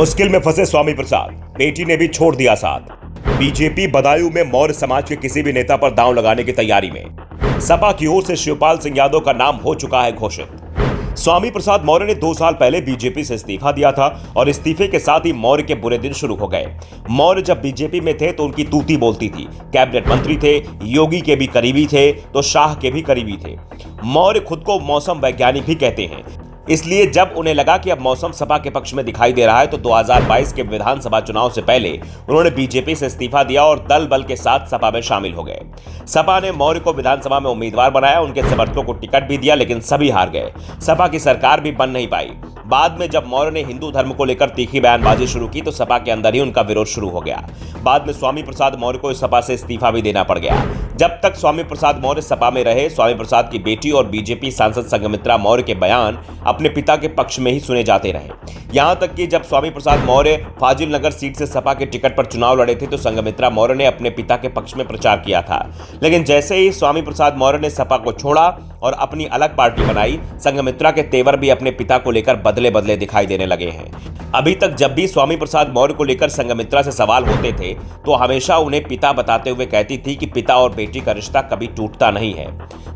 मुश्किल में फंसे स्वामी प्रसाद, बेटी ने भी छोड़ दिया साथ। बीजेपी बदायूं में मौर्य समाज के किसी भी नेता पर दांव लगाने की तैयारी में। सपा की ओर से शिवपाल सिंह यादव का नाम हो चुका है घोषित। स्वामी प्रसाद मौर्य ने 2 साल पहले बीजेपी से इस्तीफा दिया था और इस्तीफे के साथ ही मौर्य के बुरे दिन शुरू हो गए। मौर्य जब बीजेपी में थे तो उनकी तूती बोलती थी, कैबिनेट मंत्री थे, योगी के भी करीबी थे तो शाह के भी करीबी थे। मौर्य खुद को मौसम वैज्ञानिक भी कहते हैं, इसलिए जब उन्हें लगा कि अब मौसम सपा के पक्ष में दिखाई दे रहा है तो 2022 के विधानसभा चुनाव से पहले उन्होंने बीजेपी से इस्तीफा दिया और दल बल के साथ सपा में शामिल हो गए। सपा ने मौर्य को विधानसभा में उम्मीदवार बनाया, उनके समर्थकों को टिकट भी दिया, लेकिन सभी हार गए। सपा की सरकार भी बन नहीं पाई। बाद में जब मौर्य ने हिंदू धर्म को लेकर तीखी बयानबाजी शुरू की तो सपा के अंदर ही उनका विरोध शुरू हो गया। बाद में स्वामी प्रसाद मौर्य को इस सपा से इस्तीफा भी देना पड़ गया। जब तक स्वामी प्रसाद मौर्य सपा में रहे, स्वामी प्रसाद की बेटी और बीजेपी सांसद संघमित्रा मौर्य के बयान अपने पिता के पक्ष में ही सुने जाते रहे। यहां तक कि जब स्वामी प्रसाद मौर्य फाजिल नगर सीट से सपा के टिकट पर चुनाव लड़े थे तो संघमित्रा मौर्य ने अपने पिता के पक्ष में प्रचार किया था। लेकिन जैसे ही स्वामी प्रसाद मौर्य ने सपा को छोड़ा और अपनी अलग पार्टी बनाई, संघमित्रा के तेवर भी अपने पिता को लेकर बदले बदले दिखाई देने लगे हैं। अभी तक जब भी स्वामी प्रसाद मौर्य को लेकर संघमित्रा से सवाल होते थे तो हमेशा उन्हें पिता बताते हुए कहती थी कि पिता और बेटी का रिश्ता कभी टूटता नहीं है।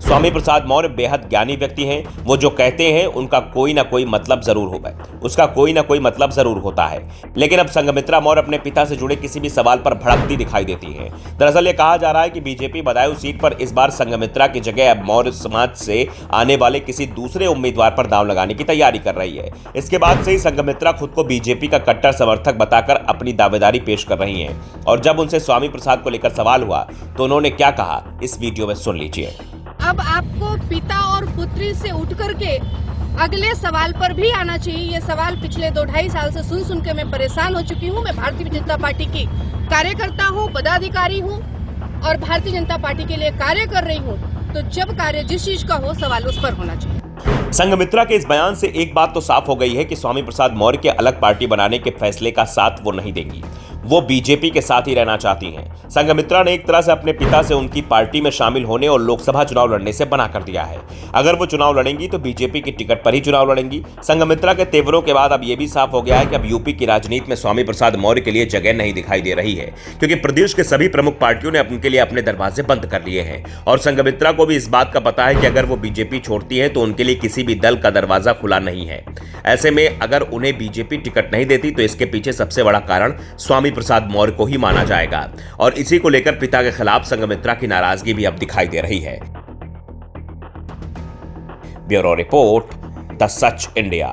स्वामी प्रसाद मौर्य बेहद ज्ञानी व्यक्ति हैं। वो जो कहते हैं उनका कोई ना कोई मतलब जरूर होगा, उसका कोई ना कोई मतलब जरूर होता है। लेकिन अब संघमित्रा मौर्य अपने पिता से जुड़े किसी भी सवाल पर भड़कती दिखाई देती है। दरअसल ये कहा जा रहा है कि बीजेपी बदायूं सीट पर इस बार संघमित्रा की जगह अब मौर्य समाज से आने वाले किसी दूसरे उम्मीदवार पर दांव लगाने की तैयारी कर रही है। इसके बाद से ही संघमित्रा खुद को बीजेपी का कट्टर समर्थक बताकर अपनी दावेदारी पेश कर रही हैं। और जब उनसे स्वामी प्रसाद को लेकर सवाल हुआ तो उन्होंने क्या कहा, इस वीडियो में सुन लीजिए। अब आपको पिता और पुत्री से उठ करके अगले सवाल पर भी आना चाहिए। ये सवाल पिछले 2-2.5 साल से सुन के मैं परेशान हो चुकी हूँ। मैं भारतीय जनता पार्टी की कार्यकर्ता हूँ, पदाधिकारी हूँ और भारतीय जनता पार्टी के लिए कार्य कर रही हूँ। तो जब कार्य जिस चीज का हो, सवाल उस पर होना चाहिए। संघमित्रा के इस बयान से एक बात तो साफ हो गई है कि स्वामी प्रसाद मौर्य के अलग पार्टी बनाने के फैसले का साथ वो नहीं देंगी। वो बीजेपी के साथ ही रहना चाहती हैं। संघमित्रा ने एक तरह से अपने पिता से उनकी पार्टी में शामिल होने और लोकसभा चुनाव लड़ने से मना कर दिया है। अगर वो चुनाव लड़ेंगी तो बीजेपी की टिकट पर ही चुनाव लड़ेंगी। संघमित्रा के तेवरों के बाद अब ये भी साफ हो गया है कि अब यूपी की राजनीति में स्वामी प्रसाद मौर्य के लिए जगह नहीं दिखाई दे रही है, क्योंकि प्रदेश के सभी प्रमुख पार्टियों ने उनके लिए अपने दरवाजे बंद कर लिए हैं। और संघमित्रा को भी इस बात का पता है कि अगर वो बीजेपी छोड़ती है तो उनके लिए किसी भी दल का दरवाजा खुला नहीं है। ऐसे में अगर उन्हें बीजेपी टिकट नहीं देती तो इसके पीछे सबसे बड़ा कारण स्वामी प्रसाद मौर्य को ही माना जाएगा। और इसी को लेकर पिता के खिलाफ संघमित्रा की नाराजगी भी अब दिखाई दे रही है। Bureau report, the such India.